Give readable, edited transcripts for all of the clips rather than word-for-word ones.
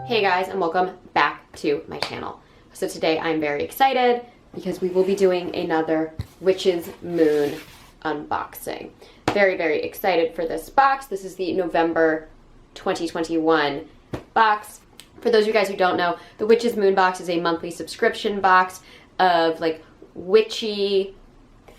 Hey guys, and welcome back to my channel. So today I'm very excited because we will be doing another Witch's Moon unboxing. Very, very excited for this box. This is the November 2021 box. For those of you guys who don't know, the Witch's Moon box is a monthly subscription box of like witchy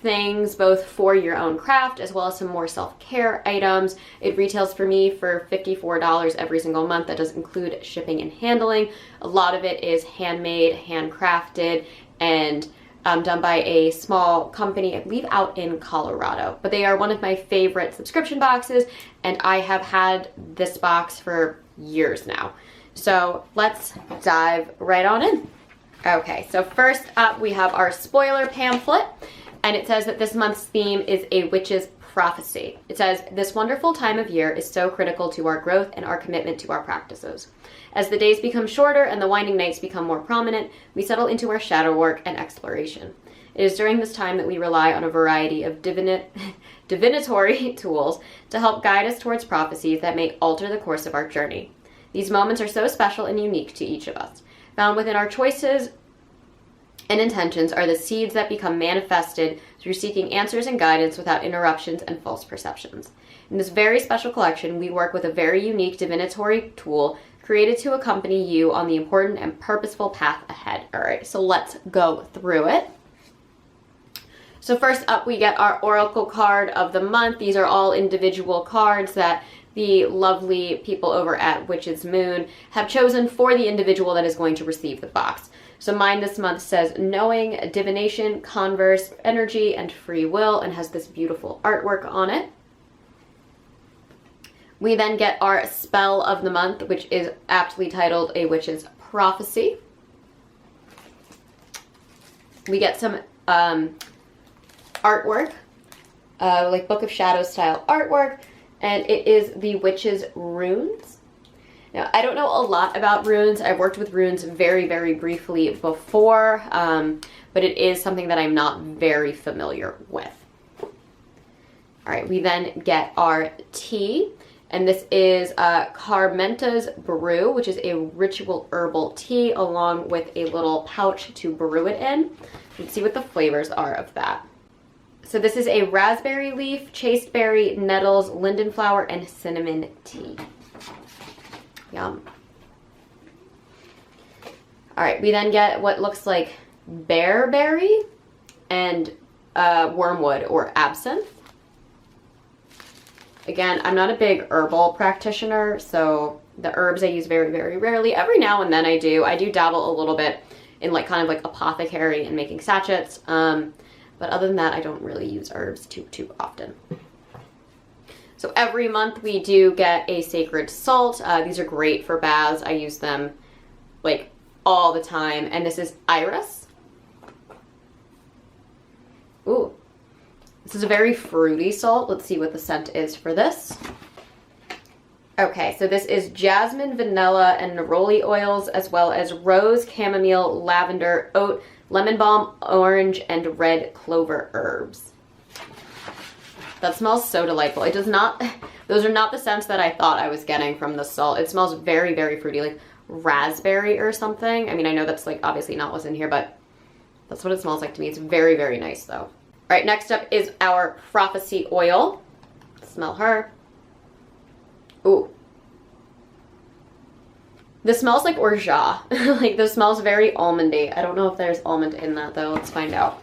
things, both for your own craft as well as some more self-care items. It retails for me for $54 every single month. That does include shipping and handling. A lot of it is handmade, handcrafted, and done by a small company, I believe out in Colorado. But they are one of my favorite subscription boxes, and I have had this box for years now. So let's dive right on in. Okay, so first up we have our spoiler pamphlet. And it says that this month's theme is a witch's prophecy. It says, this wonderful time of year is so critical to our growth and our commitment to our practices. As the days become shorter and the winding nights become more prominent, we settle into our shadow work and exploration. It is during this time that we rely on a variety of divinatory tools to help guide us towards prophecies that may alter the course of our journey. These moments are so special and unique to each of us. Found within our choices and intentions are the seeds that become manifested through seeking answers and guidance without interruptions and false perceptions. In this very special collection, we work with a very unique divinatory tool created to accompany you on the important and purposeful path ahead. All right, so let's go through it. So first up, we get our oracle card of the month. These are all individual cards that the lovely people over at Witch's Moon have chosen for the individual that is going to receive the box. So mine this month says knowing, divination, converse, energy, and free will, and has this beautiful artwork on it. We then get our spell of the month, which is aptly titled A Witch's Prophecy. We get some artwork, like Book of Shadows style artwork, and it is the Witch's Runes. Now, I don't know a lot about runes. I've worked with runes very, very briefly before, but it is something that I'm not very familiar with. All right, we then get our tea, and this is Carmenta's Brew, which is a ritual herbal tea, along with a little pouch to brew it in. Let's see what the flavors are of that. So this is a raspberry leaf, chasteberry, nettles, linden flower, and cinnamon tea. Yum. All right, we then get what looks like bearberry and wormwood or absinthe. Again, I'm not a big herbal practitioner, so the herbs I use very, very rarely. Every now and then I do. I do dabble a little bit in like kind of like apothecary and making sachets, but other than that, I don't really use herbs too often. So every month we do get a sacred salt. These are great for baths. I use them like all the time. And this is Iris. Ooh, this is a very fruity salt. Let's see what the scent is for this. Okay, so this is jasmine, vanilla, and neroli oils, as well as rose, chamomile, lavender, oat, lemon balm, orange, and red clover herbs. That smells so delightful. It does not, those are not the scents that I thought I was getting from the salt. It smells very, very fruity, like raspberry or something. I mean, I know that's like obviously not what's in here, but that's what it smells like to me. It's very, very nice though. All right, next up is our prophecy oil. Smell her. Ooh. This smells like orgeat. Like this smells very almondy. I don't know if there's almond in that though. Let's find out.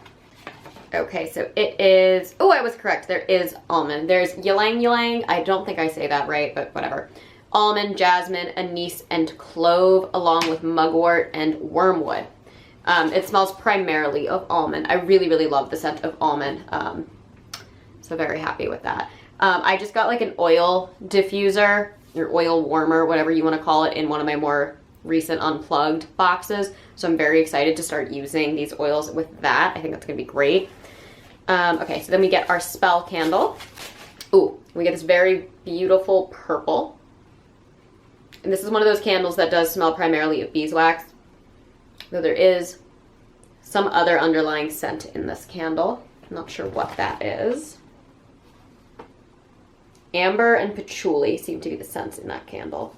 Okay, so it is, oh, I was correct. There is almond. There's ylang ylang. I don't think I say that right, but whatever. Almond, jasmine, anise, and clove, along with mugwort and wormwood. It smells primarily of almond. I really, really love the scent of almond. So very happy with that. I just got like an oil diffuser or oil warmer, whatever you want to call it, in one of my more recent unplugged boxes. So I'm very excited to start using these oils with that. I think that's going to be great. Okay, so then we get our spell candle. Ooh, we get this very beautiful purple. And this is one of those candles that does smell primarily of beeswax, though there is some other underlying scent in this candle. I'm not sure what that is. Amber and patchouli seem to be the scents in that candle.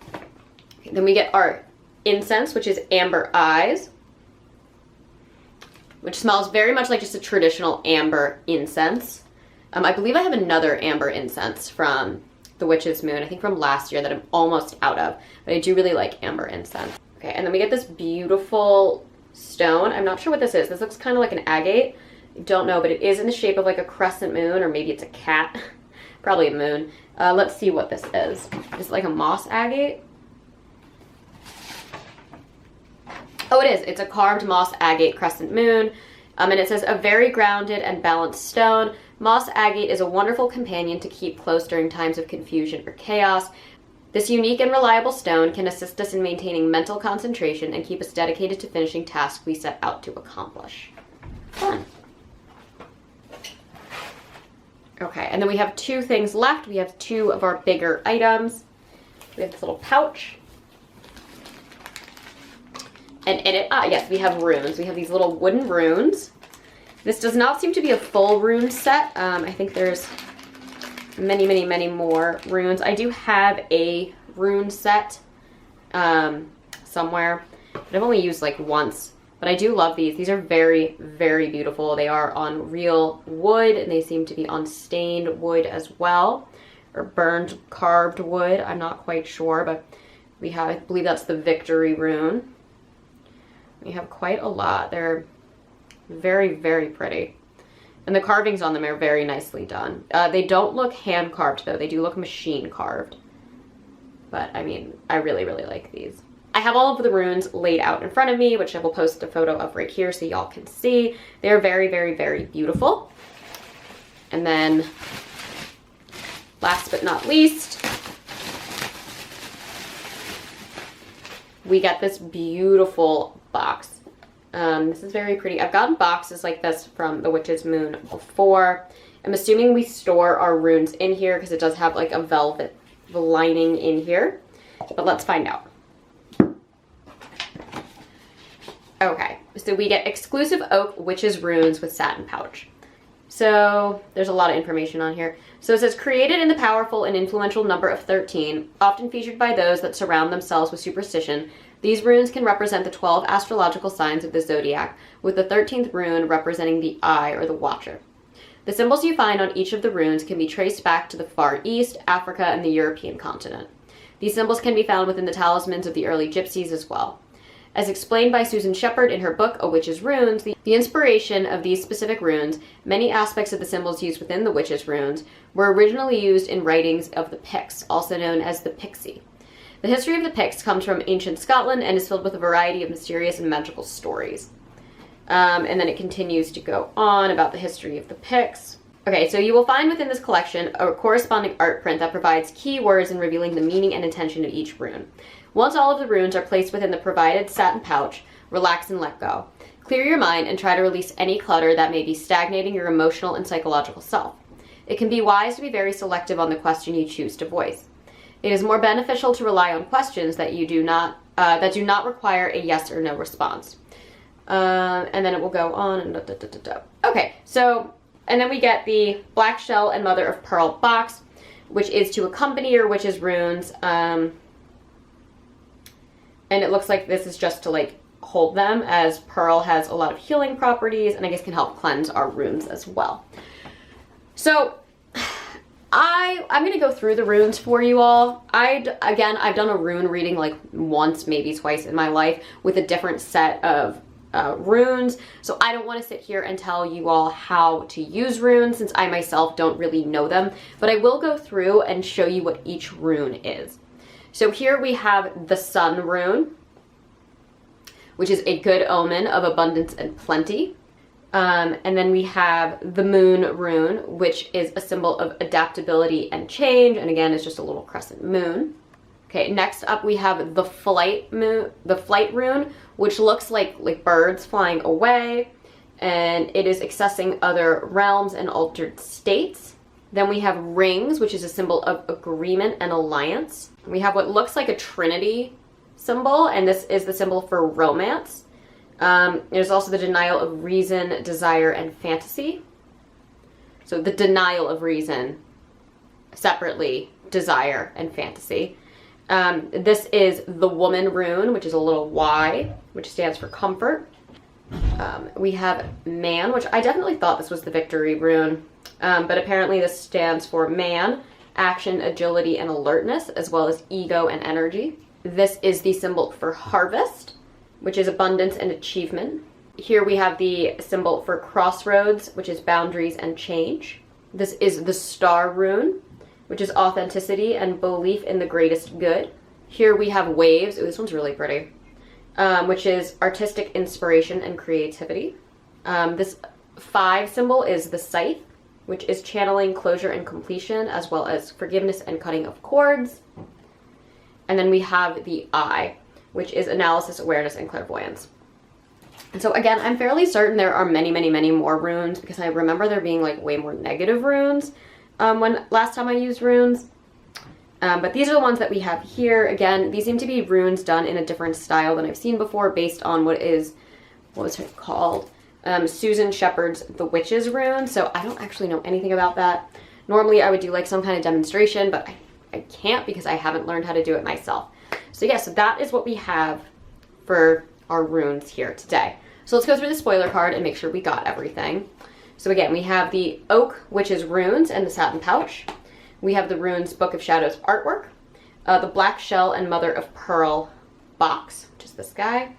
Okay, then we get our Incense, which is Amber Eyes, which smells very much like just a traditional amber incense. I believe I have another amber incense from the Witch's Moon, I think from last year, that I'm almost out of, but I do really like amber incense. Okay, and then we get this beautiful stone. I'm not sure what this is. This looks kind of like an agate. I don't know, but it is in the shape of like a crescent moon, or maybe it's a cat. Probably a moon. Let's see what this is. Is it like a moss agate? Oh, it is. It's a carved moss agate crescent moon. And it says, a very grounded and balanced stone. Moss agate is a wonderful companion to keep close during times of confusion or chaos. This unique and reliable stone can assist us in maintaining mental concentration and keep us dedicated to finishing tasks we set out to accomplish. Fun. Okay, and then we have 2 things left. We have 2 of our bigger items. We have this little pouch. And in it, yes, we have runes. We have these little wooden runes. This does not seem to be a full rune set. I think there's many, many, many more runes. I do have a rune set somewhere, but I've only used like once. But I do love these. These are very, very beautiful. They are on real wood, and they seem to be on stained wood as well, or burned carved wood. I'm not quite sure, but we have, I believe that's the Victory rune. We have quite a lot. They're very, very pretty. And the carvings on them are very nicely done. They don't look hand carved though. They do look machine carved. But I mean, I really, really like these. I have all of the runes laid out in front of me, which I will post a photo of right here so y'all can see. They're very, very, very beautiful. And then last but not least, we get this beautiful box. This is very pretty. I've gotten boxes like this from the Witch's Moon before. I'm assuming we store our runes in here because it does have like a velvet lining in here. But let's find out. Okay, so we get exclusive oak witch's runes with satin pouch. So there's a lot of information on here. So it says, created in the powerful and influential number of 13, often featured by those that surround themselves with superstition, these runes can represent the 12 astrological signs of the zodiac, with the 13th rune representing the eye or the watcher. The symbols you find on each of the runes can be traced back to the Far East, Africa, and the European continent. These symbols can be found within the talismans of the early gypsies as well. As explained by Susan Shepard in her book, A Witch's Runes, the inspiration of these specific runes, many aspects of the symbols used within the Witch's Runes, were originally used in writings of the Picts, also known as the Pixie. The history of the Picts comes from ancient Scotland and is filled with a variety of mysterious and magical stories. And then it continues to go on about the history of the Picts. Okay, so you will find within this collection a corresponding art print that provides keywords in revealing the meaning and intention of each rune. Once all of the runes are placed within the provided satin pouch, relax and let go. Clear your mind and try to release any clutter that may be stagnating your emotional and psychological self. It can be wise to be very selective on the question you choose to voice. It is more beneficial to rely on questions that do not require a yes or no response. And then it will go on and Okay, so, and then we get the Black Shell and Mother of Pearl box, which is to accompany your witch's runes. And it looks like this is just to like hold them, as pearl has a lot of healing properties and I guess can help cleanse our runes as well. So I'm going to go through the runes for you all. I've done a rune reading like once, maybe twice in my life with a different set of runes. So I don't want to sit here and tell you all how to use runes since I myself don't really know them, but I will go through and show you what each rune is. So here we have the Sun rune, which is a good omen of abundance and plenty. And then we have the Moon rune, which is a symbol of adaptability and change. And again, it's just a little crescent moon. Okay, next up we have the Flight rune, which looks like birds flying away. And it is accessing other realms and altered states. Then we have rings, which is a symbol of agreement and alliance. We have what looks like a Trinity symbol, and this is the symbol for romance. There's also the denial of reason, desire, and fantasy. So the denial of reason, separately, desire, and fantasy. This is the woman rune, which is a little Y, which stands for comfort. We have man, which I definitely thought this was the victory rune, but apparently this stands for man, action, agility, and alertness, as well as ego and energy. This is the symbol for harvest, which is abundance and achievement. Here we have the symbol for crossroads, which is boundaries and change. This is the star rune, which is authenticity and belief in the greatest good. Here we have waves. Ooh, this one's really pretty. Which is artistic inspiration and creativity. This 5 symbol is the scythe, which is channeling, closure, and completion, as well as forgiveness and cutting of cords. And then we have the eye, which is analysis, awareness, and clairvoyance. And so again, I'm fairly certain there are many, many, many more runes, because I remember there being like way more negative runes when last time I used runes. But these are the ones that we have here. Again, these seem to be runes done in a different style than I've seen before, based on what was it called? Susan Shepherd's The Witch's Rune. So I don't actually know anything about that. Normally I would do like some kind of demonstration, but I can't because I haven't learned how to do it myself. So yeah, so that is what we have for our runes here today. So let's go through the spoiler card and make sure we got everything. So again, we have the Oak Witch's Runes and the Satin Pouch. We have the Runes Book of Shadows artwork, the Black Shell and Mother of Pearl box, which is this guy,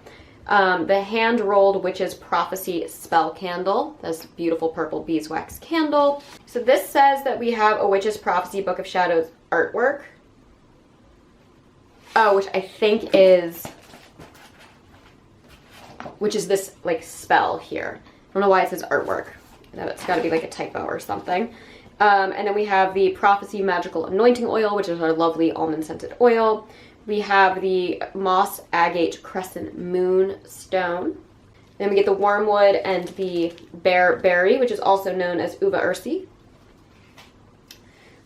the hand-rolled Witch's Prophecy spell candle, this beautiful purple beeswax candle. So this says that we have a Witch's Prophecy Book of Shadows artwork, which I think is, which is this like spell here. I don't know why it says artwork. It's got to be like a typo or something. And then we have the Prophecy Magical Anointing Oil, which is our lovely almond scented oil. We have the Moss Agate Crescent Moon Stone. Then we get the Wormwood and the Bear Berry, which is also known as Uva Ursi.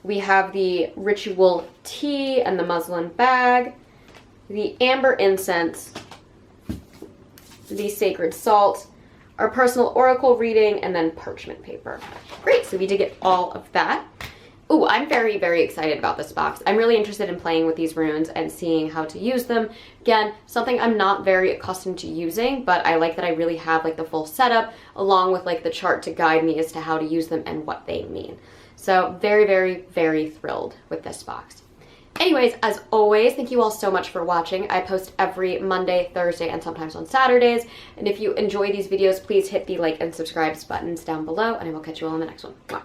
We have the Ritual Tea and the Muslin Bag. The Amber Incense. The Sacred Salt. Our personal oracle reading, and then parchment paper. Great, so we did get all of that. Ooh, I'm very, very excited about this box. I'm really interested in playing with these runes and seeing how to use them. Again, something I'm not very accustomed to using, but I like that I really have like the full setup along with like the chart to guide me as to how to use them and what they mean. So very, very, very thrilled with this box. Anyways, as always, thank you all so much for watching. I post every Monday, Thursday, and sometimes on Saturdays. And if you enjoy these videos, please hit the like and subscribe buttons down below, and I will catch you all in the next one. Mwah.